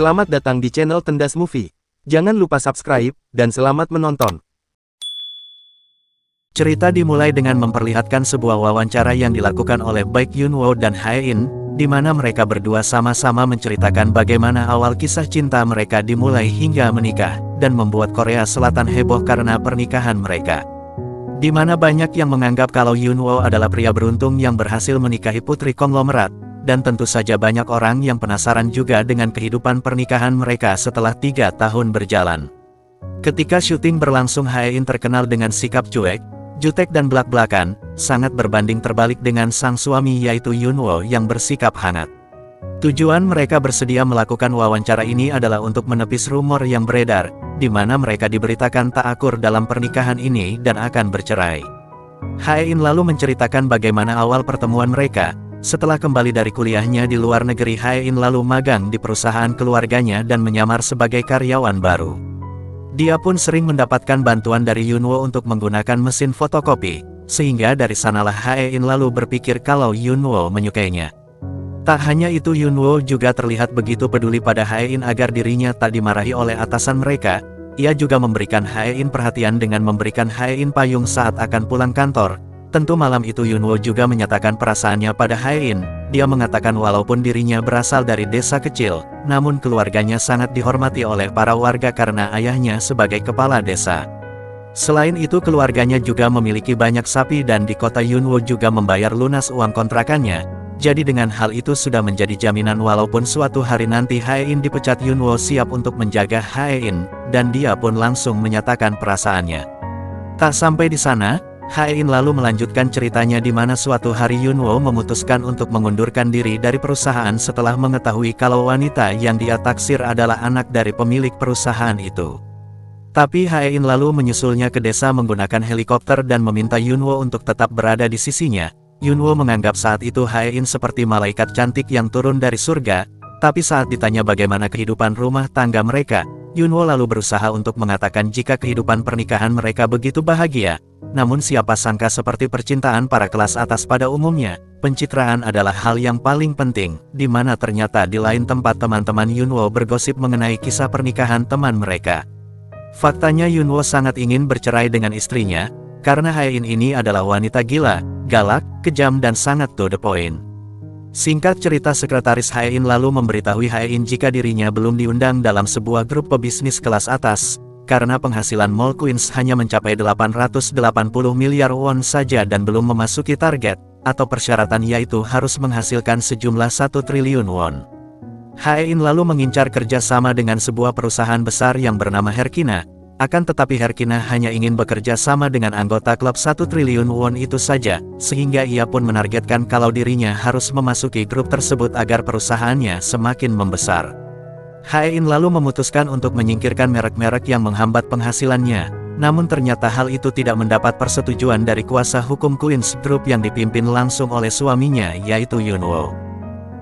Selamat datang di channel Tendas Movie. Jangan lupa subscribe, dan selamat menonton. Cerita dimulai dengan memperlihatkan sebuah wawancara yang dilakukan oleh baik Yunwoo dan Hae-in, di mana mereka berdua sama-sama menceritakan bagaimana awal kisah cinta mereka dimulai hingga menikah, dan membuat Korea Selatan heboh karena pernikahan mereka. Di mana banyak yang menganggap kalau Yunwoo adalah pria beruntung yang berhasil menikahi putri konglomerat, dan tentu saja banyak orang yang penasaran juga dengan kehidupan pernikahan mereka setelah 3 tahun berjalan. Ketika syuting berlangsung, Hae-in terkenal dengan sikap cuek, jutek dan belak-belakan, sangat berbanding terbalik dengan sang suami yaitu Yunwoo yang bersikap hangat. Tujuan mereka bersedia melakukan wawancara ini adalah untuk menepis rumor yang beredar, di mana mereka diberitakan tak akur dalam pernikahan ini dan akan bercerai. Hae-in lalu menceritakan bagaimana awal pertemuan mereka. Setelah kembali dari kuliahnya di luar negeri, Hae-in lalu magang di perusahaan keluarganya dan menyamar sebagai karyawan baru. Dia pun sering mendapatkan bantuan dari Yunwoo untuk menggunakan mesin fotokopi, sehingga dari sanalah Hae-in lalu berpikir kalau Yunwoo menyukainya. Tak hanya itu, Yunwoo juga terlihat begitu peduli pada Hae-in agar dirinya tak dimarahi oleh atasan mereka. Ia juga memberikan Hae-in perhatian dengan memberikan Hae-in payung saat akan pulang kantor. Tentu malam itu Yunwoo juga menyatakan perasaannya pada Hae-in. Dia mengatakan walaupun dirinya berasal dari desa kecil, namun keluarganya sangat dihormati oleh para warga karena ayahnya sebagai kepala desa. Selain itu, keluarganya juga memiliki banyak sapi dan di kota Yunwoo juga membayar lunas uang kontrakannya. Jadi dengan hal itu sudah menjadi jaminan walaupun suatu hari nanti Hae-in dipecat, Yunwoo siap untuk menjaga Hae-in, dan dia pun langsung menyatakan perasaannya. Tak sampai di sana, Hae-in lalu melanjutkan ceritanya di mana suatu hari Yunwoo memutuskan untuk mengundurkan diri dari perusahaan setelah mengetahui kalau wanita yang dia taksir adalah anak dari pemilik perusahaan itu. Tapi Hae-in lalu menyusulnya ke desa menggunakan helikopter dan meminta Yunwoo untuk tetap berada di sisinya. Yunwoo menganggap saat itu Hae-in seperti malaikat cantik yang turun dari surga, tapi saat ditanya bagaimana kehidupan rumah tangga mereka, Yunwoo lalu berusaha untuk mengatakan jika kehidupan pernikahan mereka begitu bahagia. Namun siapa sangka seperti percintaan para kelas atas pada umumnya, pencitraan adalah hal yang paling penting, di mana ternyata di lain tempat teman-teman Yunwoo bergosip mengenai kisah pernikahan teman mereka. Faktanya Yunwoo sangat ingin bercerai dengan istrinya, karena Hae-in ini adalah wanita gila, galak, kejam dan sangat to the point. Singkat cerita, sekretaris Hae-in lalu memberitahui Hae-in jika dirinya belum diundang dalam sebuah grup pebisnis kelas atas, karena penghasilan Mall Queens hanya mencapai 880 miliar won saja dan belum memasuki target, atau persyaratan yaitu harus menghasilkan sejumlah 1 triliun won. Hae-in lalu mengincar kerjasama dengan sebuah perusahaan besar yang bernama Herkina, akan tetapi Herkina hanya ingin bekerja sama dengan anggota klub 1 triliun won itu saja, sehingga ia pun menargetkan kalau dirinya harus memasuki grup tersebut agar perusahaannya semakin membesar. Hae-in lalu memutuskan untuk menyingkirkan merek-merek yang menghambat penghasilannya, namun ternyata hal itu tidak mendapat persetujuan dari kuasa hukum Queens Group yang dipimpin langsung oleh suaminya yaitu Yunwoo.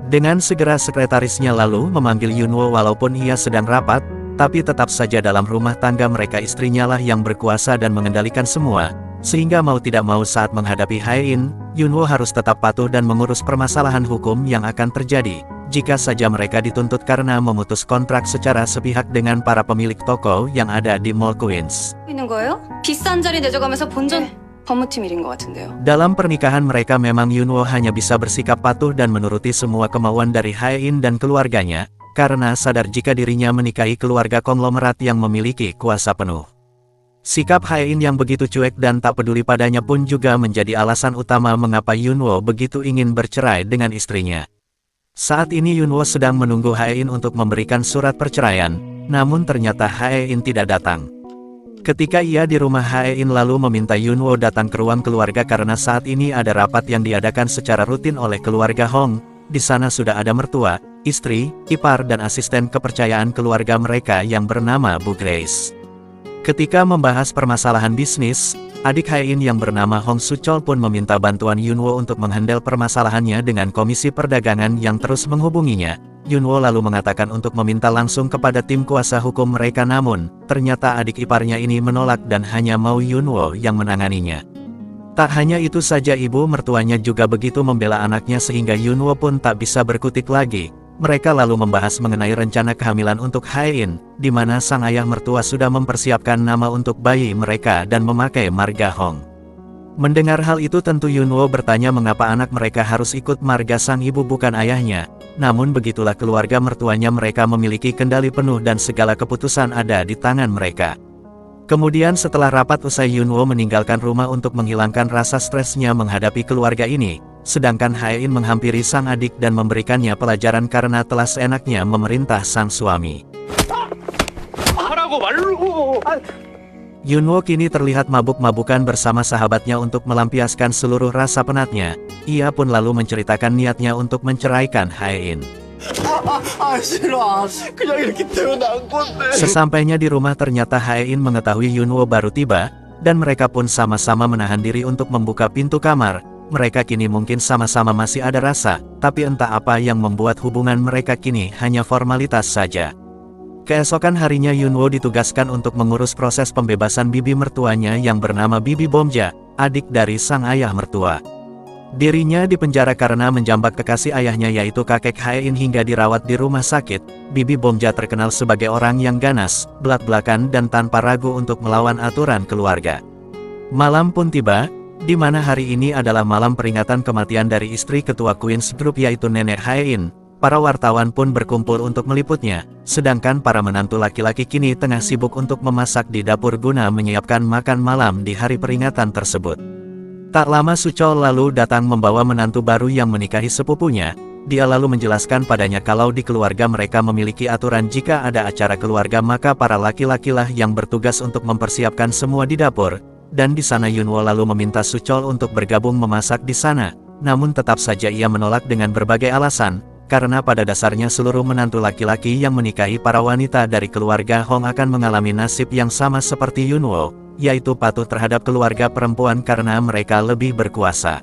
Dengan segera sekretarisnya lalu memanggil Yunwoo walaupun ia sedang rapat, tapi tetap saja dalam rumah tangga mereka istrinya lah yang berkuasa dan mengendalikan semua, sehingga mau tidak mau saat menghadapi Hae-in, Yunwoo harus tetap patuh dan mengurus permasalahan hukum yang akan terjadi jika saja mereka dituntut karena memutus kontrak secara sepihak dengan para pemilik toko yang ada di Mall Queens. Dalam pernikahan mereka memang Yunwoo hanya bisa bersikap patuh dan menuruti semua kemauan dari Hae-in dan keluarganya, karena sadar jika dirinya menikahi keluarga konglomerat yang memiliki kuasa penuh. Sikap Hae-in yang begitu cuek dan tak peduli padanya pun juga menjadi alasan utama mengapa Yunwoo begitu ingin bercerai dengan istrinya. Saat ini Yunwoo sedang menunggu Hae-in untuk memberikan surat perceraian, namun ternyata Hae-in tidak datang. Ketika ia di rumah, Hae-in lalu meminta Yunwoo datang ke ruang keluarga karena saat ini ada rapat yang diadakan secara rutin oleh keluarga Hong. Di sana sudah ada mertua, istri, ipar dan asisten kepercayaan keluarga mereka yang bernama Bu Grace. Ketika membahas permasalahan bisnis, adik Hae-in yang bernama Hong Su-chol pun meminta bantuan Yunwoo untuk menghandle permasalahannya dengan komisi perdagangan yang terus menghubunginya. Yunwoo lalu mengatakan untuk meminta langsung kepada tim kuasa hukum mereka, namun ternyata adik iparnya ini menolak dan hanya mau Yunwoo yang menanganinya. Tak hanya itu saja, ibu mertuanya juga begitu membela anaknya sehingga Yunwoo pun tak bisa berkutik lagi. Mereka lalu membahas mengenai rencana kehamilan untuk Hae-in, di mana sang ayah mertua sudah mempersiapkan nama untuk bayi mereka dan memakai marga Hong. Mendengar hal itu tentu Yunwo bertanya mengapa anak mereka harus ikut marga sang ibu bukan ayahnya. Namun begitulah keluarga mertuanya, mereka memiliki kendali penuh dan segala keputusan ada di tangan mereka. Kemudian setelah rapat usai, Yunwo meninggalkan rumah untuk menghilangkan rasa stresnya menghadapi keluarga ini. Sedangkan Hae-in menghampiri sang adik dan memberikannya pelajaran karena telah seenaknya memerintah sang suami. Yunwo kini terlihat mabuk-mabukan bersama sahabatnya untuk melampiaskan seluruh rasa penatnya. Ia pun lalu menceritakan niatnya untuk menceraikan Hae-in. Sesampainya di rumah ternyata Hae-in mengetahui Yunwo baru tiba, dan mereka pun sama-sama menahan diri untuk membuka pintu kamar. Mereka kini mungkin sama-sama masih ada rasa, tapi entah apa yang membuat hubungan mereka kini hanya formalitas saja. Keesokan harinya Yunwo ditugaskan untuk mengurus proses pembebasan bibi mertuanya yang bernama Bibi Bomja, adik dari sang ayah mertua. Dirinya dipenjara karena menjambak kekasih ayahnya yaitu kakek Hae-in hingga dirawat di rumah sakit. Bibi Bomja terkenal sebagai orang yang ganas, belak-belakan dan tanpa ragu untuk melawan aturan keluarga. Malam pun tiba, di mana hari ini adalah malam peringatan kematian dari istri ketua Queen's Group yaitu nenek Hae-in. Para wartawan pun berkumpul untuk meliputnya, sedangkan para menantu laki-laki kini tengah sibuk untuk memasak di dapur guna menyiapkan makan malam di hari peringatan tersebut. Tak lama Suchol lalu datang membawa menantu baru yang menikahi sepupunya. Dia lalu menjelaskan padanya kalau di keluarga mereka memiliki aturan jika ada acara keluarga maka para laki-lakilah yang bertugas untuk mempersiapkan semua di dapur. Dan di sana Yunwo lalu meminta Suchol untuk bergabung memasak di sana. Namun tetap saja ia menolak dengan berbagai alasan, karena pada dasarnya seluruh menantu laki-laki yang menikahi para wanita dari keluarga Hong akan mengalami nasib yang sama seperti Yunwo, yaitu patuh terhadap keluarga perempuan karena mereka lebih berkuasa.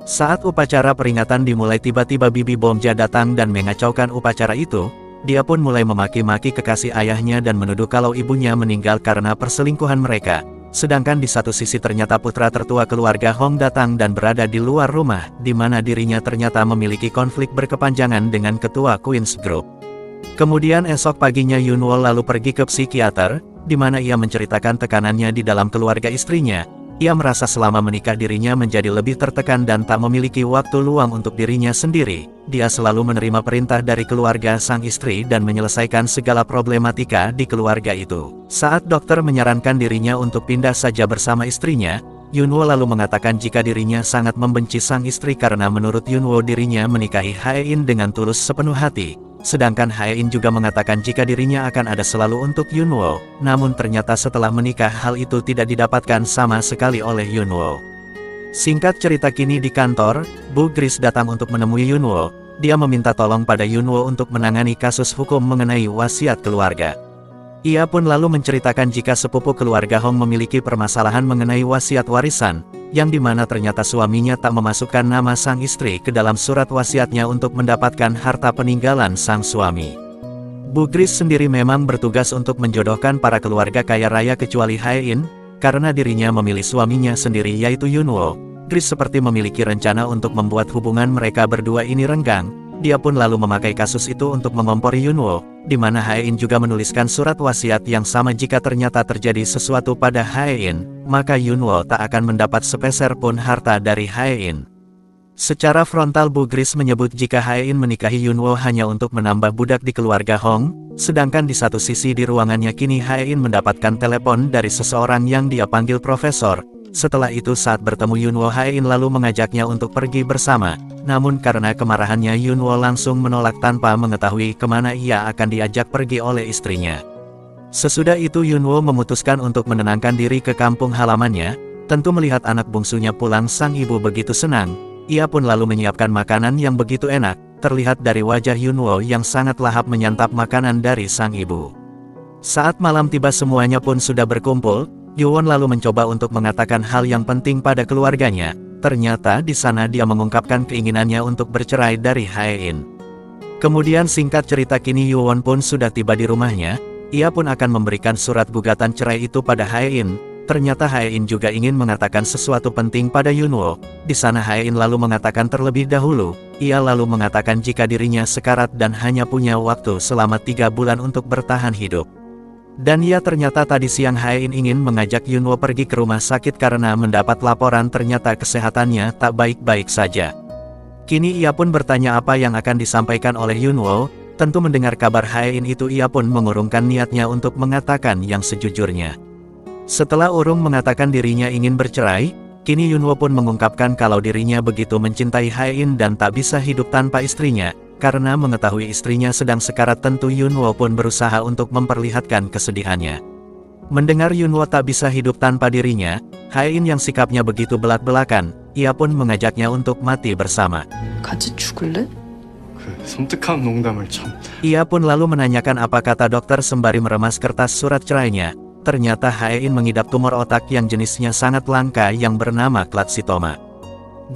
Saat upacara peringatan dimulai tiba-tiba Bibi Bomja datang dan mengacaukan upacara itu. Dia pun mulai memaki-maki kekasih ayahnya dan menuduh kalau ibunya meninggal karena perselingkuhan mereka. Sedangkan di satu sisi ternyata putra tertua keluarga Hong datang dan berada di luar rumah, di mana dirinya ternyata memiliki konflik berkepanjangan dengan ketua Queen's Group. Kemudian esok paginya Yunwo lalu pergi ke psikiater, di mana ia menceritakan tekanannya di dalam keluarga istrinya. Ia merasa selama menikah dirinya menjadi lebih tertekan dan tak memiliki waktu luang untuk dirinya sendiri. Dia selalu menerima perintah dari keluarga sang istri dan menyelesaikan segala problematika di keluarga itu. Saat dokter menyarankan dirinya untuk pindah saja bersama istrinya, Yunwo lalu mengatakan jika dirinya sangat membenci sang istri karena menurut Yunwo dirinya menikahi Hae-in dengan tulus sepenuh hati. Sedangkan Hae-in juga mengatakan jika dirinya akan ada selalu untuk Yunwo, namun ternyata setelah menikah hal itu tidak didapatkan sama sekali oleh Yunwo. Singkat cerita kini di kantor, Bu Gris datang untuk menemui Yunwo. Dia meminta tolong pada Yunwo untuk menangani kasus hukum mengenai wasiat keluarga. Ia pun lalu menceritakan jika sepupu keluarga Hong memiliki permasalahan mengenai wasiat warisan, yang dimana ternyata suaminya tak memasukkan nama sang istri ke dalam surat wasiatnya untuk mendapatkan harta peninggalan sang suami. Bu Gris sendiri memang bertugas untuk menjodohkan para keluarga kaya raya kecuali Hae-in, karena dirinya memilih suaminya sendiri yaitu Yunwo. Gris seperti memiliki rencana untuk membuat hubungan mereka berdua ini renggang. Dia pun lalu memakai kasus itu untuk mengompori Yunwo, di mana Hae-in juga menuliskan surat wasiat yang sama jika ternyata terjadi sesuatu pada Hae-in, maka Yunwo tak akan mendapat sepeser pun harta dari Hae-in. Secara frontal Bu Gris menyebut jika Hae-in menikahi Yunwo hanya untuk menambah budak di keluarga Hong, sedangkan di satu sisi di ruangannya kini Hae-in mendapatkan telepon dari seseorang yang dia panggil Profesor. Setelah itu saat bertemu Yunwo Hae-in lalu mengajaknya untuk pergi bersama, namun karena kemarahannya Yunwo langsung menolak tanpa mengetahui kemana ia akan diajak pergi oleh istrinya. Sesudah itu Yunwo memutuskan untuk menenangkan diri ke kampung halamannya, tentu melihat anak bungsunya pulang sang ibu begitu senang, ia pun lalu menyiapkan makanan yang begitu enak, terlihat dari wajah Yunwo yang sangat lahap menyantap makanan dari sang ibu. Saat malam tiba semuanya pun sudah berkumpul. Yuwon lalu mencoba untuk mengatakan hal yang penting pada keluarganya. Ternyata di sana dia mengungkapkan keinginannya untuk bercerai dari Hae-in. Kemudian singkat cerita kini Yuwon pun sudah tiba di rumahnya. Ia pun akan memberikan surat gugatan cerai itu pada Hae-in. Ternyata Hae-in juga ingin mengatakan sesuatu penting pada Yunwo. Di sana Hae-in lalu mengatakan terlebih dahulu, ia lalu mengatakan jika dirinya sekarat dan hanya punya waktu selama 3 bulan untuk bertahan hidup. Dan ya ternyata tadi siang Hae-in ingin mengajak Yunwo pergi ke rumah sakit karena mendapat laporan ternyata kesehatannya tak baik-baik saja. Kini ia pun bertanya apa yang akan disampaikan oleh Yunwo. Tentu mendengar kabar Hae-in itu ia pun mengurungkan niatnya untuk mengatakan yang sejujurnya. Setelah urung mengatakan dirinya ingin bercerai, kini Yunwo pun mengungkapkan kalau dirinya begitu mencintai Hae-in dan tak bisa hidup tanpa istrinya. Karena mengetahui istrinya sedang sekarat tentu Yunwo pun berusaha untuk memperlihatkan kesedihannya. Mendengar Yunwo tak bisa hidup tanpa dirinya, Hae-in yang sikapnya begitu belak-belakan, ia pun mengajaknya untuk mati bersama. 같이 죽을래? 그 섬뜩한 농담을 참. Ia pun lalu menanyakan apa kata dokter sembari meremas kertas surat cerainya. Ternyata Hae-in mengidap tumor otak yang jenisnya sangat langka yang bernama klatsitoma.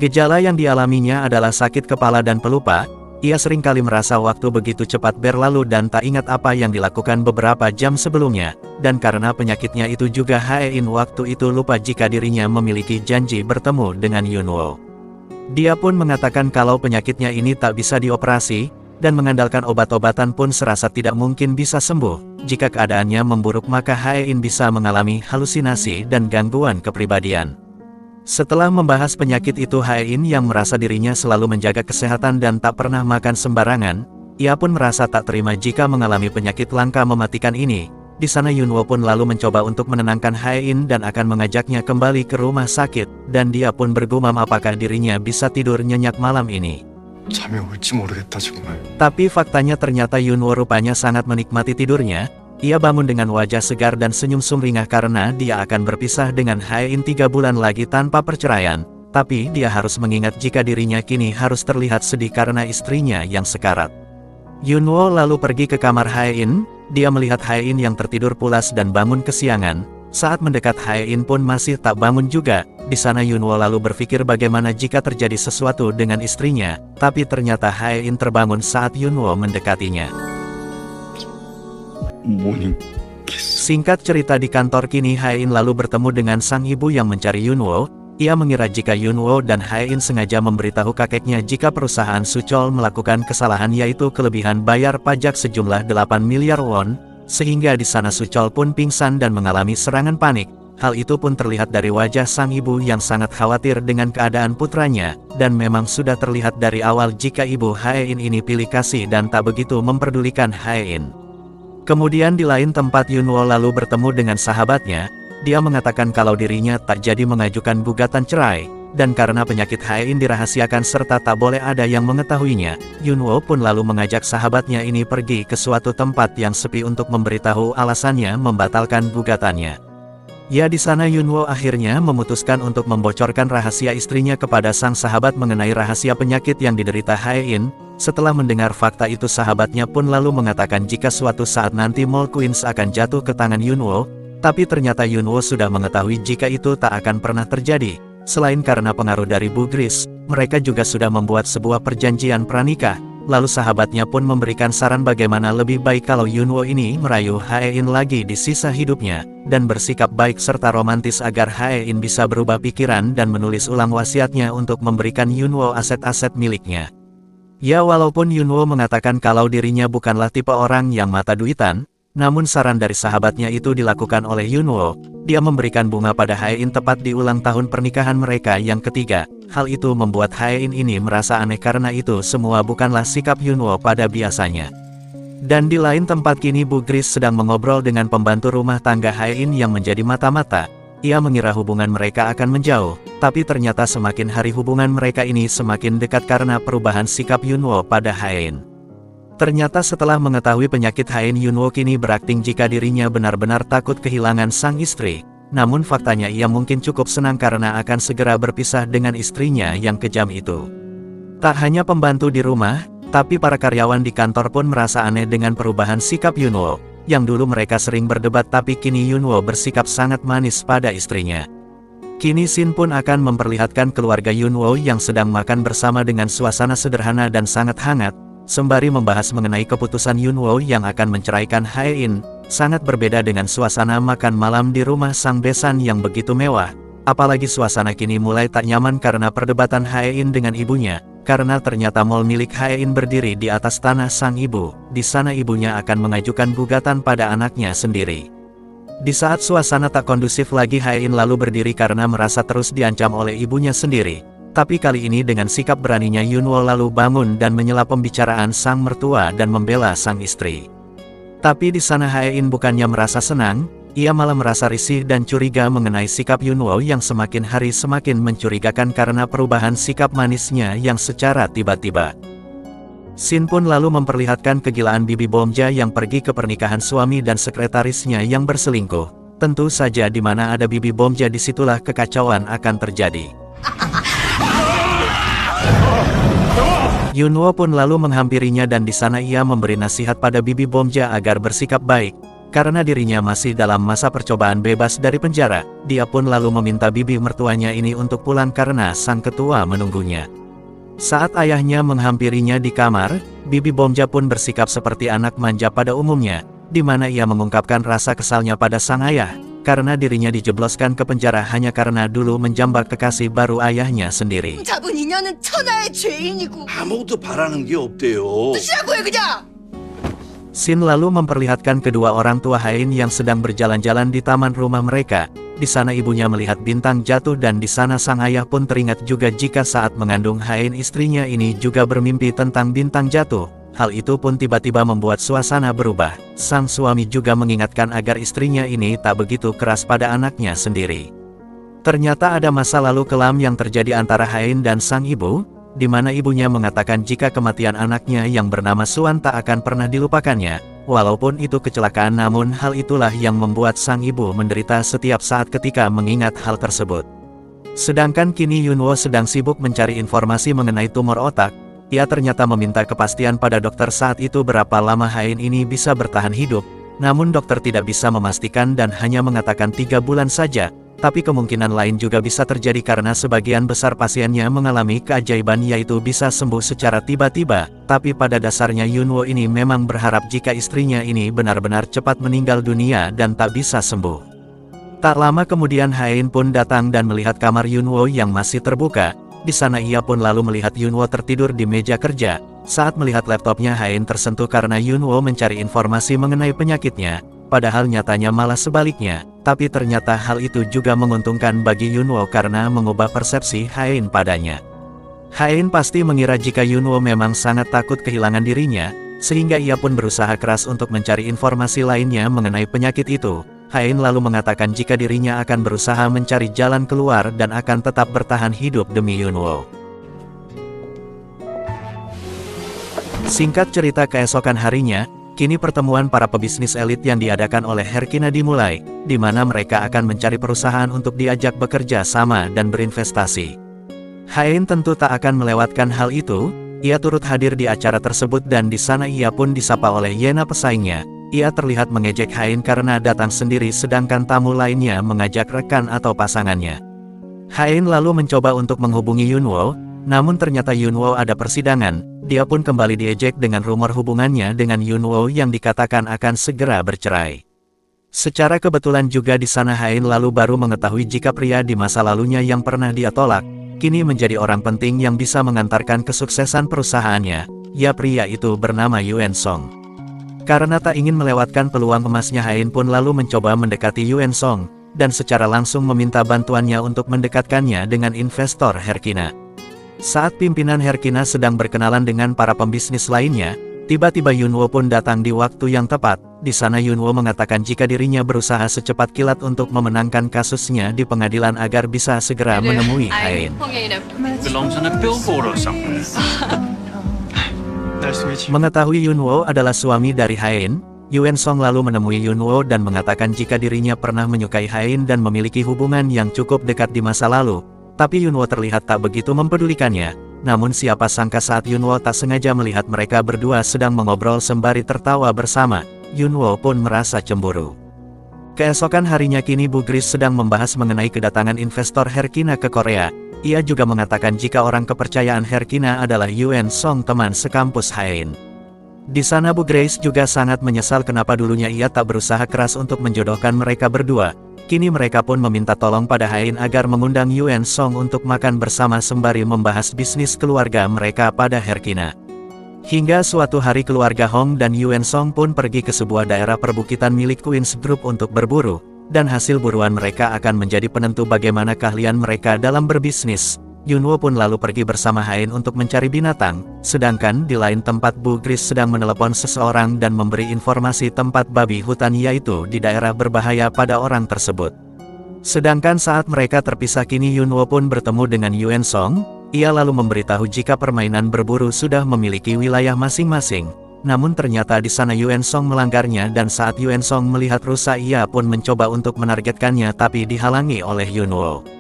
Gejala yang dialaminya adalah sakit kepala dan pelupa. Ia seringkali merasa waktu begitu cepat berlalu dan tak ingat apa yang dilakukan beberapa jam sebelumnya. Dan karena penyakitnya itu juga Hae-in waktu itu lupa jika dirinya memiliki janji bertemu dengan Yunwo. Dia pun mengatakan kalau penyakitnya ini tak bisa dioperasi, dan mengandalkan obat-obatan pun serasa tidak mungkin bisa sembuh. Jika keadaannya memburuk maka Hae-in bisa mengalami halusinasi dan gangguan kepribadian. Setelah membahas penyakit itu Hae-in yang merasa dirinya selalu menjaga kesehatan dan tak pernah makan sembarangan, ia pun merasa tak terima jika mengalami penyakit langka mematikan ini. Di sana Yunwo pun lalu mencoba untuk menenangkan Hae-in dan akan mengajaknya kembali ke rumah sakit, dan dia pun bergumam apakah dirinya bisa tidur nyenyak malam ini. 잠이 올지 모르겠다 정말. Tapi faktanya ternyata Yunwo rupanya sangat menikmati tidurnya. Ia bangun dengan wajah segar dan senyum sumringah karena dia akan berpisah dengan Hae-in 3 bulan lagi tanpa perceraian. Tapi dia harus mengingat jika dirinya kini harus terlihat sedih karena istrinya yang sekarat. Yunwo lalu pergi ke kamar Hae-in. Dia melihat Hae-in yang tertidur pulas dan bangun kesiangan. Saat mendekat Hae-in pun masih tak bangun juga. Di sana Yunwo lalu berpikir bagaimana jika terjadi sesuatu dengan istrinya, tapi ternyata Hae-in terbangun saat Yunwo mendekatinya. Singkat cerita di kantor kini Hae-in lalu bertemu dengan sang ibu yang mencari Yunwo. Ia mengira jika Yunwo dan Hae-in sengaja memberitahu kakeknya jika perusahaan Suchol melakukan kesalahan yaitu kelebihan bayar pajak sejumlah 8 miliar won, sehingga di sana Suchol pun pingsan dan mengalami serangan panik. Hal itu pun terlihat dari wajah sang ibu yang sangat khawatir dengan keadaan putranya, dan memang sudah terlihat dari awal jika ibu Hae-in ini pilih kasih dan tak begitu memperdulikan Hae-in. Kemudian di lain tempat Yunwo lalu bertemu dengan sahabatnya. Dia mengatakan kalau dirinya tak jadi mengajukan gugatan cerai, dan karena penyakit Hae-in dirahasiakan serta tak boleh ada yang mengetahuinya, Yunwo pun lalu mengajak sahabatnya ini pergi ke suatu tempat yang sepi untuk memberitahu alasannya membatalkan gugatannya. Ya di sana Yunwo akhirnya memutuskan untuk membocorkan rahasia istrinya kepada sang sahabat mengenai rahasia penyakit yang diderita Hae-in. Setelah mendengar fakta itu sahabatnya pun lalu mengatakan jika suatu saat nanti Mol Queens akan jatuh ke tangan Yunwo, tapi ternyata Yunwo sudah mengetahui jika itu tak akan pernah terjadi. Selain karena pengaruh dari Bu Gris, mereka juga sudah membuat sebuah perjanjian pranikah. Lalu sahabatnya pun memberikan saran bagaimana lebih baik kalau Yunwo ini merayu Hae-in lagi di sisa hidupnya, dan bersikap baik serta romantis agar Hae-in bisa berubah pikiran dan menulis ulang wasiatnya untuk memberikan Yunwo aset-aset miliknya. Ya walaupun Yunwo mengatakan kalau dirinya bukanlah tipe orang yang mata duitan, namun saran dari sahabatnya itu dilakukan oleh Yunwo. Dia memberikan bunga pada Hae-in tepat di ulang tahun pernikahan mereka yang ketiga. Hal itu membuat Hae-in ini merasa aneh karena itu semua bukanlah sikap Yunwo pada biasanya. Dan di lain tempat kini Bu Gris sedang mengobrol dengan pembantu rumah tangga Hae-in yang menjadi mata-mata. Ia mengira hubungan mereka akan menjauh, tapi ternyata semakin hari hubungan mereka ini semakin dekat karena perubahan sikap Yunwo pada Hae-in. Ternyata setelah mengetahui penyakit Hae-in Yunwo kini berakting jika dirinya benar-benar takut kehilangan sang istri. Namun faktanya ia mungkin cukup senang karena akan segera berpisah dengan istrinya yang kejam itu. Tak hanya pembantu di rumah, tapi para karyawan di kantor pun merasa aneh dengan perubahan sikap Yunwo. Yang dulu mereka sering berdebat tapi kini Yunwo bersikap sangat manis pada istrinya. Kini Shin pun akan memperlihatkan keluarga Yunwo yang sedang makan bersama dengan suasana sederhana dan sangat hangat. sembari membahas mengenai keputusan Yunwo yang akan menceraikan Hae-in. Sangat berbeda dengan suasana makan malam di rumah sang besan yang begitu mewah. Apalagi suasana kini mulai tak nyaman karena perdebatan Hae-in dengan ibunya. Karena ternyata mall milik Hae-in berdiri di atas tanah sang ibu. Di sana ibunya akan mengajukan gugatan pada anaknya sendiri. Di saat suasana tak kondusif lagi, Hae-in lalu berdiri karena merasa terus diancam oleh ibunya sendiri. Tapi kali ini dengan sikap beraninya Yunwo lalu bangun dan menyela pembicaraan sang mertua dan membela sang istri. Tapi di sana Hae-in bukannya merasa senang, ia malah merasa risih dan curiga mengenai sikap Yunwo yang semakin hari semakin mencurigakan karena perubahan sikap manisnya yang secara tiba-tiba. Shin pun lalu memperlihatkan kegilaan Bibi Bomja yang pergi ke pernikahan suami dan sekretarisnya yang berselingkuh. Tentu saja di mana ada Bibi Bomja disitulah kekacauan akan terjadi. Yunwo pun lalu menghampirinya dan di sana ia memberi nasihat pada Bibi Bomja agar bersikap baik. Karena dirinya masih dalam masa percobaan bebas dari penjara, dia pun lalu meminta bibi mertuanya ini untuk pulang karena sang ketua menunggunya. Saat ayahnya menghampirinya di kamar, Bibi Bomja pun bersikap seperti anak manja pada umumnya, di mana ia mengungkapkan rasa kesalnya pada sang ayah, karena dirinya dijebloskan ke penjara hanya karena dulu menjambak kekasih baru ayahnya sendiri. 잡은 인연은 천하의 죄인이고 아무것도 바라는 게 없대요. 뜻이라고 해 그냥! Shin lalu memperlihatkan kedua orang tua Hae-in yang sedang berjalan-jalan di taman rumah mereka. Di sana ibunya melihat bintang jatuh dan di sana sang ayah pun teringat juga jika saat mengandung Hae-in istrinya ini juga bermimpi tentang bintang jatuh. Hal itu pun tiba-tiba membuat suasana berubah. Sang suami juga mengingatkan agar istrinya ini tak begitu keras pada anaknya sendiri. Ternyata ada masa lalu kelam yang terjadi antara Hae-in dan sang ibu, di mana ibunya mengatakan jika kematian anaknya yang bernama Suan tak akan pernah dilupakannya. Walaupun itu kecelakaan, namun hal itulah yang membuat sang ibu menderita setiap saat ketika mengingat hal tersebut. Sedangkan kini Yunwo sedang sibuk mencari informasi mengenai tumor otak. Ia ternyata meminta kepastian pada dokter saat itu berapa lama Hae-in ini bisa bertahan hidup. Namun dokter tidak bisa memastikan dan hanya mengatakan 3 bulan saja. Tapi kemungkinan lain juga bisa terjadi karena sebagian besar pasiennya mengalami keajaiban yaitu bisa sembuh secara tiba-tiba. Tapi pada dasarnya Yunwo ini memang berharap jika istrinya ini benar-benar cepat meninggal dunia dan tak bisa sembuh. Tak lama kemudian Hae-in pun datang dan melihat kamar Yunwo yang masih terbuka. Di sana ia pun lalu melihat Yunwo tertidur di meja kerja. Saat melihat laptopnya, Hae-in tersentuh karena Yunwo mencari informasi mengenai penyakitnya. Padahal nyatanya malah sebaliknya. Tapi ternyata hal itu juga menguntungkan bagi Yunwo karena mengubah persepsi Hae-in padanya. Hae-in pasti mengira jika Yunwo memang sangat takut kehilangan dirinya, sehingga ia pun berusaha keras untuk mencari informasi lainnya mengenai penyakit itu. Hae-in lalu mengatakan jika dirinya akan berusaha mencari jalan keluar dan akan tetap bertahan hidup demi Yunwo. Singkat cerita, keesokan harinya, kini pertemuan para pebisnis elit yang diadakan oleh Herkina dimulai, di mana mereka akan mencari perusahaan untuk diajak bekerja sama dan berinvestasi. Hae-in tentu tak akan melewatkan hal itu. Ia turut hadir di acara tersebut dan di sana ia pun disapa oleh Yena pesaingnya. Ia terlihat mengejek Hae-in karena datang sendiri sedangkan tamu lainnya mengajak rekan atau pasangannya. Hae-in lalu mencoba untuk menghubungi Yunwo, namun ternyata Yunwo ada persidangan. Dia pun kembali diejek dengan rumor hubungannya dengan Yunwo yang dikatakan akan segera bercerai. Secara kebetulan juga di sana Hae-in lalu baru mengetahui jika pria di masa lalunya yang pernah dia tolak, kini menjadi orang penting yang bisa mengantarkan kesuksesan perusahaannya. Ya, pria itu bernama Yuen Song. Karena tak ingin melewatkan peluang emasnya, Hae-in pun lalu mencoba mendekati Yuen Song, dan secara langsung meminta bantuannya untuk mendekatkannya dengan investor Herkina. Saat pimpinan Herkina sedang berkenalan dengan para pembisnis lainnya, tiba-tiba Yunwo pun datang di waktu yang tepat. Di sana Yunwo mengatakan jika dirinya berusaha secepat kilat untuk memenangkan kasusnya di pengadilan agar bisa segera menemui Hae-in. belongs on a billboard or something. Mengetahui Yunwo adalah suami dari Hae-in, Yuen Song lalu menemui Yunwo dan mengatakan jika dirinya pernah menyukai Hae-in dan memiliki hubungan yang cukup dekat di masa lalu. Tapi Yunwo terlihat tak begitu mempedulikannya. Namun siapa sangka saat Yunwo tak sengaja melihat mereka berdua sedang mengobrol sembari tertawa bersama, Yunwo pun merasa cemburu. Keesokan harinya kini Bu Gris sedang membahas mengenai kedatangan investor Herkina ke Korea. ia juga mengatakan jika orang kepercayaan Herkina adalah Yuen Song, teman sekampus Hain. Di sana Bu Grace juga sangat menyesal kenapa dulunya ia tak berusaha keras untuk menjodohkan mereka berdua. Kini mereka pun meminta tolong pada Hain agar mengundang Yuen Song untuk makan bersama sembari membahas bisnis keluarga mereka pada Herkina. Hingga suatu hari keluarga Hong dan Yuen Song pun pergi ke sebuah daerah perbukitan milik Queen's Group untuk berburu. Dan hasil buruan mereka akan menjadi penentu bagaimana keahlian mereka dalam berbisnis. Yunwo pun lalu pergi bersama Hain untuk mencari binatang, sedangkan di lain tempat Bu Grace sedang menelepon seseorang dan memberi informasi tempat babi hutan yaitu di daerah berbahaya pada orang tersebut. Sedangkan saat mereka terpisah kini Yunwo pun bertemu dengan Yuen Song, ia lalu memberitahu jika permainan berburu sudah memiliki wilayah masing-masing. Namun ternyata di sana Yuen Song melanggarnya dan saat Yuen Song melihat rusa ia pun mencoba untuk menargetkannya tapi dihalangi oleh Yunwo.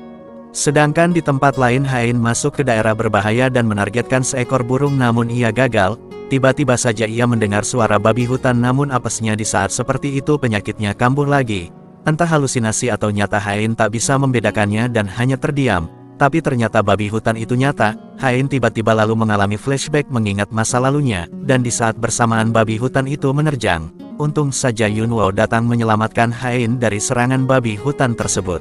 Sedangkan di tempat lain Hain masuk ke daerah berbahaya dan menargetkan seekor burung namun ia gagal. Tiba-tiba saja ia mendengar suara babi hutan namun apesnya di saat seperti itu penyakitnya kambuh lagi. Entah halusinasi atau nyata Hain tak bisa membedakannya dan hanya terdiam. Tapi ternyata babi hutan itu nyata. Hain tiba-tiba lalu mengalami flashback mengingat masa lalunya, dan di saat bersamaan babi hutan itu menerjang. Untung saja Yunwo datang menyelamatkan Hain dari serangan babi hutan tersebut.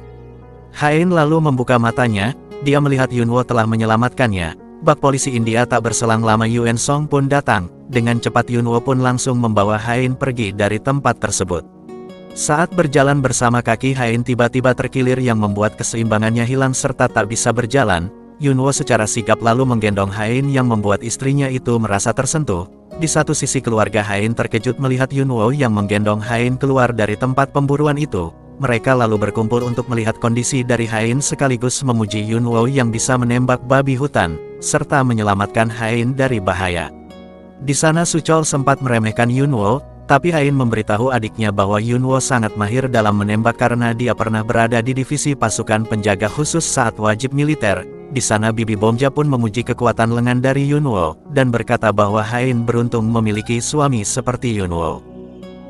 Hain lalu membuka matanya, dia melihat Yunwo telah menyelamatkannya. Bak polisi India tak berselang lama Yuen Song pun datang, dengan cepat Yunwo pun langsung membawa Hain pergi dari tempat tersebut. Saat berjalan bersama kaki Hain tiba-tiba terkilir yang membuat keseimbangannya hilang serta tak bisa berjalan. Yunwo secara sigap lalu menggendong Hain yang membuat istrinya itu merasa tersentuh. Di satu sisi keluarga Hain terkejut melihat Yunwo yang menggendong Hain keluar dari tempat pemburuan itu. Mereka lalu berkumpul untuk melihat kondisi dari Hain sekaligus memuji Yunwo yang bisa menembak babi hutan, serta menyelamatkan Hain dari bahaya. Di sana Suchol sempat meremehkan Yunwo. Tapi Hain memberitahu adiknya bahwa Yunwo sangat mahir dalam menembak karena dia pernah berada di divisi pasukan penjaga khusus saat wajib militer. Di sana Bibi Bomja pun memuji kekuatan lengan dari Yunwo, dan berkata bahwa Hain beruntung memiliki suami seperti Yunwo.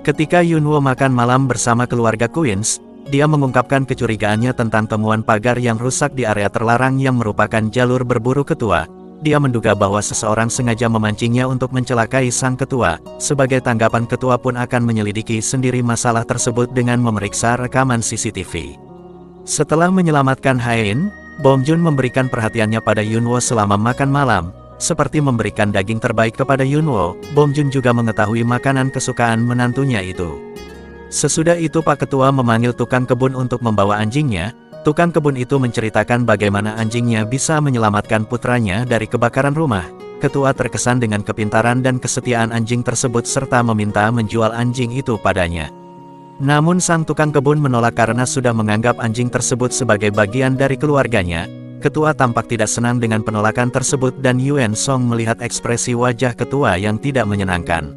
Ketika Yunwo makan malam bersama keluarga Queens, dia mengungkapkan kecurigaannya tentang temuan pagar yang rusak di area terlarang yang merupakan jalur berburu ketua. Dia menduga bahwa seseorang sengaja memancingnya untuk mencelakai sang ketua. Sebagai tanggapan ketua pun akan menyelidiki sendiri masalah tersebut dengan memeriksa rekaman CCTV. Setelah menyelamatkan Hain, Bom Jun memberikan perhatiannya pada Yunwo selama makan malam. Seperti memberikan daging terbaik kepada Yunwo, Bom Jun juga mengetahui makanan kesukaan menantunya itu. Sesudah itu Pak Ketua memanggil tukang kebun untuk membawa anjingnya. Tukang kebun itu menceritakan bagaimana anjingnya bisa menyelamatkan putranya dari kebakaran rumah. Ketua terkesan dengan kepintaran dan kesetiaan anjing tersebut serta meminta menjual anjing itu padanya. Namun sang tukang kebun menolak karena sudah menganggap anjing tersebut sebagai bagian dari keluarganya. Ketua tampak tidak senang dengan penolakan tersebut dan Yuen Song melihat ekspresi wajah ketua yang tidak menyenangkan.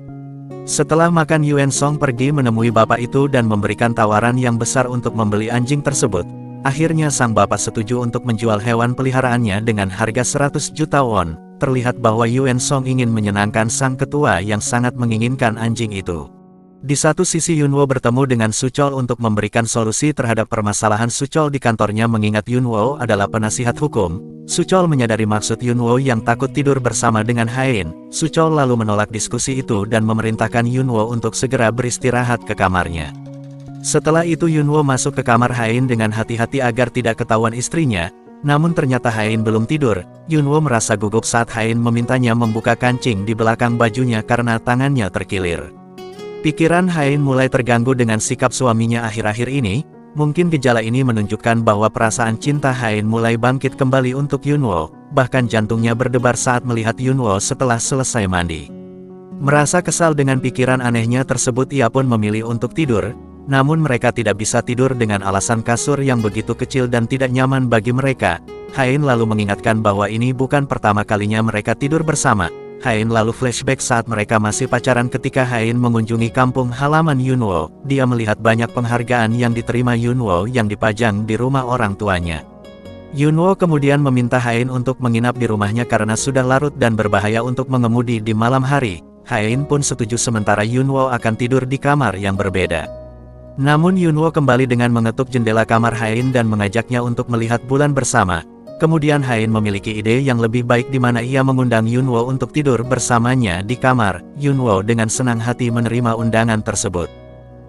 Setelah makan Yuen Song pergi menemui bapak itu dan memberikan tawaran yang besar untuk membeli anjing tersebut. Akhirnya sang bapak setuju untuk menjual hewan peliharaannya dengan harga 100 juta won. Terlihat bahwa Yuen Song ingin menyenangkan sang ketua yang sangat menginginkan anjing itu. Di satu sisi Yunwo bertemu dengan Suchol untuk memberikan solusi terhadap permasalahan Suchol di kantornya mengingat Yunwo adalah penasihat hukum. Suchol menyadari maksud Yunwo yang takut tidur bersama dengan Hain. Suchol lalu menolak diskusi itu dan memerintahkan Yunwo untuk segera beristirahat ke kamarnya. Setelah itu Yunwo masuk ke kamar Hain dengan hati-hati agar tidak ketahuan istrinya, namun ternyata Hain belum tidur. Yunwo merasa gugup saat Hain memintanya membuka kancing di belakang bajunya karena tangannya terkilir. Pikiran Hain mulai terganggu dengan sikap suaminya akhir-akhir ini. Mungkin gejala ini menunjukkan bahwa perasaan cinta Hain mulai bangkit kembali untuk Yunwo, bahkan jantungnya berdebar saat melihat Yunwo setelah selesai mandi. Merasa kesal dengan pikiran anehnya tersebut ia pun memilih untuk tidur. Namun mereka tidak bisa tidur dengan alasan kasur yang begitu kecil dan tidak nyaman bagi mereka. Hain lalu mengingatkan bahwa ini bukan pertama kalinya mereka tidur bersama. Hain lalu flashback saat mereka masih pacaran ketika Hain mengunjungi kampung halaman Yunwo. Dia melihat banyak penghargaan yang diterima Yunwo yang dipajang di rumah orang tuanya. Yunwo kemudian meminta Hain untuk menginap di rumahnya karena sudah larut dan berbahaya untuk mengemudi di malam hari. Hain pun setuju sementara Yunwo akan tidur di kamar yang berbeda. Namun Yunwo kembali dengan mengetuk jendela kamar Hain dan mengajaknya untuk melihat bulan bersama. Kemudian Hain memiliki ide yang lebih baik di mana ia mengundang Yunwo untuk tidur bersamanya di kamar. Yunwo dengan senang hati menerima undangan tersebut.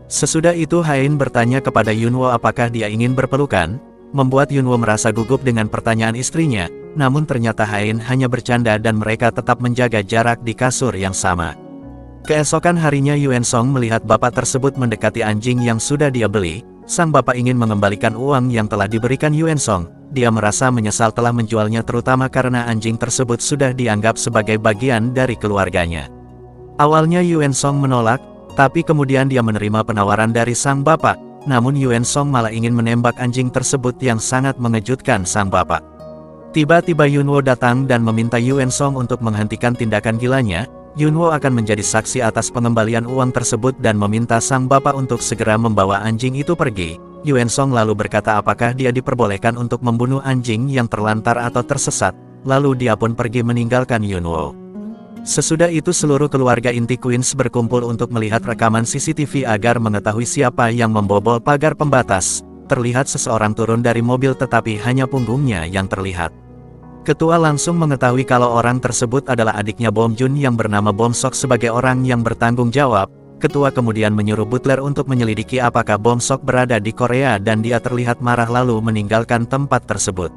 Sesudah itu Hain bertanya kepada Yunwo apakah dia ingin berpelukan, membuat Yunwo merasa gugup dengan pertanyaan istrinya, namun ternyata Hain hanya bercanda dan mereka tetap menjaga jarak di kasur yang sama. Keesokan harinya Yuen Song melihat bapak tersebut mendekati anjing yang sudah dia beli. Sang bapak ingin mengembalikan uang yang telah diberikan Yuen Song. Dia merasa menyesal telah menjualnya terutama karena anjing tersebut sudah dianggap sebagai bagian dari keluarganya. Awalnya Yuen Song menolak, tapi kemudian dia menerima penawaran dari sang bapak. Namun Yuen Song malah ingin menembak anjing tersebut yang sangat mengejutkan sang bapak. Tiba-tiba Yunwo datang dan meminta Yuen Song untuk menghentikan tindakan gilanya. Yunwo akan menjadi saksi atas pengembalian uang tersebut dan meminta sang bapak untuk segera membawa anjing itu pergi. Yuen Song lalu berkata apakah dia diperbolehkan untuk membunuh anjing yang terlantar atau tersesat, lalu dia pun pergi meninggalkan Yunwo. Sesudah itu seluruh keluarga inti Queens berkumpul untuk melihat rekaman CCTV agar mengetahui siapa yang membobol pagar pembatas. Terlihat seseorang turun dari mobil tetapi hanya punggungnya yang terlihat. Ketua langsung mengetahui kalau orang tersebut adalah adiknya Bom Jun yang bernama Bom Sok sebagai orang yang bertanggung jawab. Ketua kemudian menyuruh butler untuk menyelidiki apakah Bom Sok berada di Korea dan dia terlihat marah lalu meninggalkan tempat tersebut.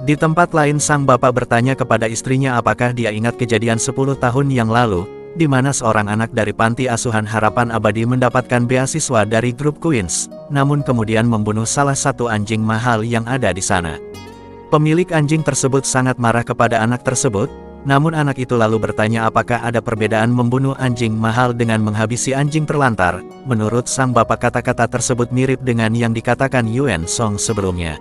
Di tempat lain sang bapak bertanya kepada istrinya apakah dia ingat kejadian 10 tahun yang lalu, di mana seorang anak dari panti asuhan Harapan Abadi mendapatkan beasiswa dari grup Queens, namun kemudian membunuh salah satu anjing mahal yang ada di sana. Pemilik anjing tersebut sangat marah kepada anak tersebut, namun anak itu lalu bertanya apakah ada perbedaan membunuh anjing mahal dengan menghabisi anjing terlantar. Menurut sang bapak kata-kata tersebut mirip dengan yang dikatakan Yuen Song sebelumnya.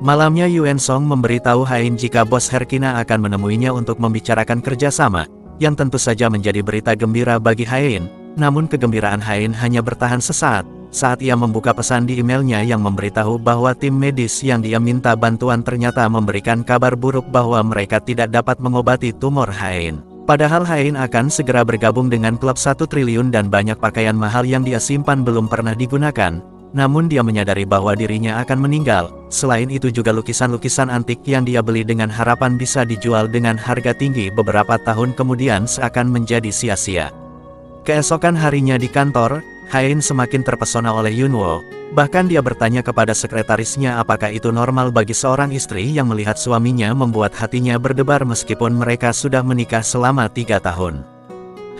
Malamnya Yuen Song memberitahu Hain jika bos Herkina akan menemuinya untuk membicarakan kerjasama, yang tentu saja menjadi berita gembira bagi Hain, namun kegembiraan Hain hanya bertahan sesaat. Saat ia membuka pesan di emailnya yang memberitahu bahwa tim medis yang dia minta bantuan ternyata memberikan kabar buruk bahwa mereka tidak dapat mengobati tumor Hain. Padahal Hain akan segera bergabung dengan klub 1 triliun dan banyak pakaian mahal yang dia simpan belum pernah digunakan. Namun dia menyadari bahwa dirinya akan meninggal. Selain itu juga lukisan-lukisan antik yang dia beli dengan harapan bisa dijual dengan harga tinggi beberapa tahun kemudian seakan menjadi sia-sia. Keesokan harinya di kantor, Hain semakin terpesona oleh Yunwo, bahkan dia bertanya kepada sekretarisnya apakah itu normal bagi seorang istri yang melihat suaminya membuat hatinya berdebar meskipun mereka sudah menikah selama 3 tahun.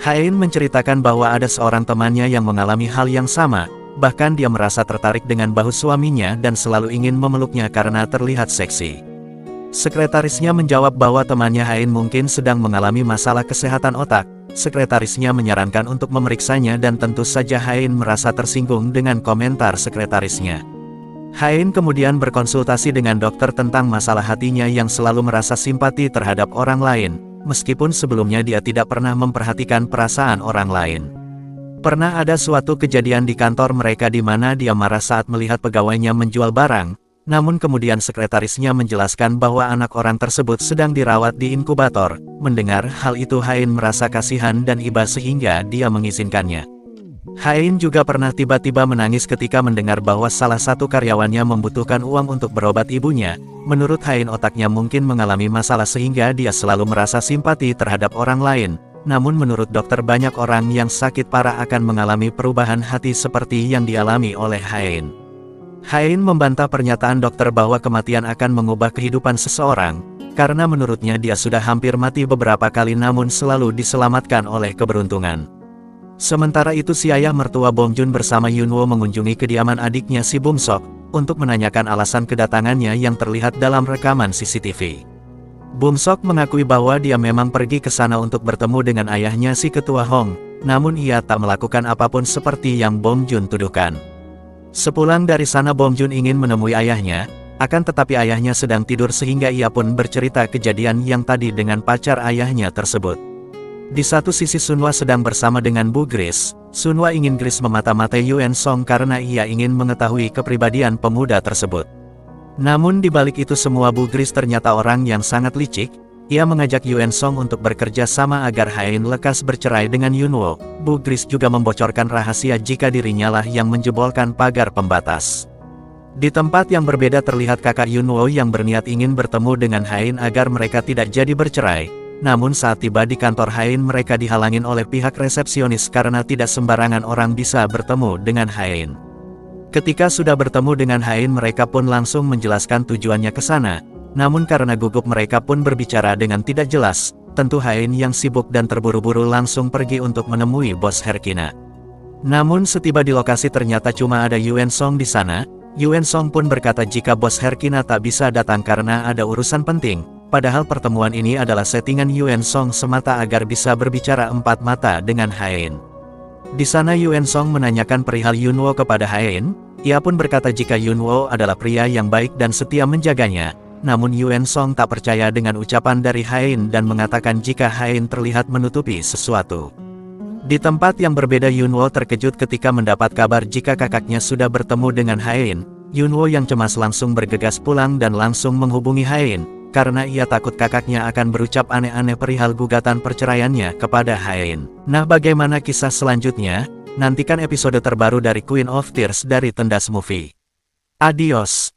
Hain menceritakan bahwa ada seorang temannya yang mengalami hal yang sama, bahkan dia merasa tertarik dengan bahu suaminya dan selalu ingin memeluknya karena terlihat seksi. Sekretarisnya menjawab bahwa temannya Hain mungkin sedang mengalami masalah kesehatan otak. Sekretarisnya menyarankan untuk memeriksanya dan tentu saja Hain merasa tersinggung dengan komentar sekretarisnya. Hain kemudian berkonsultasi dengan dokter tentang masalah hatinya yang selalu merasa simpati terhadap orang lain, meskipun sebelumnya dia tidak pernah memperhatikan perasaan orang lain. Pernah ada suatu kejadian di kantor mereka di mana dia marah saat melihat pegawainya menjual barang, namun kemudian sekretarisnya menjelaskan bahwa anak orang tersebut sedang dirawat di inkubator. Mendengar hal itu Hain merasa kasihan dan iba sehingga dia mengizinkannya. Hain juga pernah tiba-tiba menangis ketika mendengar bahwa salah satu karyawannya membutuhkan uang untuk berobat ibunya. Menurut Hain otaknya mungkin mengalami masalah sehingga dia selalu merasa simpati terhadap orang lain. Namun menurut dokter banyak orang yang sakit parah akan mengalami perubahan hati seperti yang dialami oleh Hain. Hain membantah pernyataan dokter bahwa kematian akan mengubah kehidupan seseorang, karena menurutnya dia sudah hampir mati beberapa kali namun selalu diselamatkan oleh keberuntungan. Sementara itu si ayah mertua Bom Jun bersama Yunwo mengunjungi kediaman adiknya si Bum Sok, untuk menanyakan alasan kedatangannya yang terlihat dalam rekaman CCTV. Bum Sok mengakui bahwa dia memang pergi ke sana untuk bertemu dengan ayahnya si ketua Hong, namun ia tak melakukan apapun seperti yang Bom Jun tuduhkan. Sepulang dari sana Bom Jun ingin menemui ayahnya, akan tetapi ayahnya sedang tidur sehingga ia pun bercerita kejadian yang tadi dengan pacar ayahnya tersebut. Di satu sisi Sunwa sedang bersama dengan Bu Grace. Sunwa ingin Grace memata-matai Yuen Song karena ia ingin mengetahui kepribadian pemuda tersebut. Namun di balik itu semua Bu Grace ternyata orang yang sangat licik. Ia mengajak Yuen Song untuk bekerja sama agar Hain lekas bercerai dengan Yunwo. Bu Grace juga membocorkan rahasia jika dirinya lah yang menjebolkan pagar pembatas. Di tempat yang berbeda terlihat kakak Yunwo yang berniat ingin bertemu dengan Hain agar mereka tidak jadi bercerai. Namun saat tiba di kantor Hain mereka dihalangin oleh pihak resepsionis karena tidak sembarangan orang bisa bertemu dengan Hain. Ketika sudah bertemu dengan Hain mereka pun langsung menjelaskan tujuannya ke sana. Namun karena gugup mereka pun berbicara dengan tidak jelas. Tentu Hain yang sibuk dan terburu-buru langsung pergi untuk menemui bos Herkina. Namun setiba di lokasi ternyata cuma ada Yuen Song di sana. Yuen Song pun berkata jika bos Herkina tak bisa datang karena ada urusan penting. Padahal pertemuan ini adalah settingan Yuen Song semata agar bisa berbicara empat mata dengan Hain. Di sana Yuen Song menanyakan perihal Yunwo kepada Hain. Ia pun berkata jika Yunwo adalah pria yang baik dan setia menjaganya. Namun Yuen Song tak percaya dengan ucapan dari Hain dan mengatakan jika Hain terlihat menutupi sesuatu. Di tempat yang berbeda Yunwo terkejut ketika mendapat kabar jika kakaknya sudah bertemu dengan Hain. Yunwo yang cemas langsung bergegas pulang dan langsung menghubungi Hain, karena ia takut kakaknya akan berucap aneh-aneh perihal gugatan perceraiannya kepada Hain. Nah bagaimana kisah selanjutnya? Nantikan episode terbaru dari Queen of Tears dari Tendas Movie. Adios.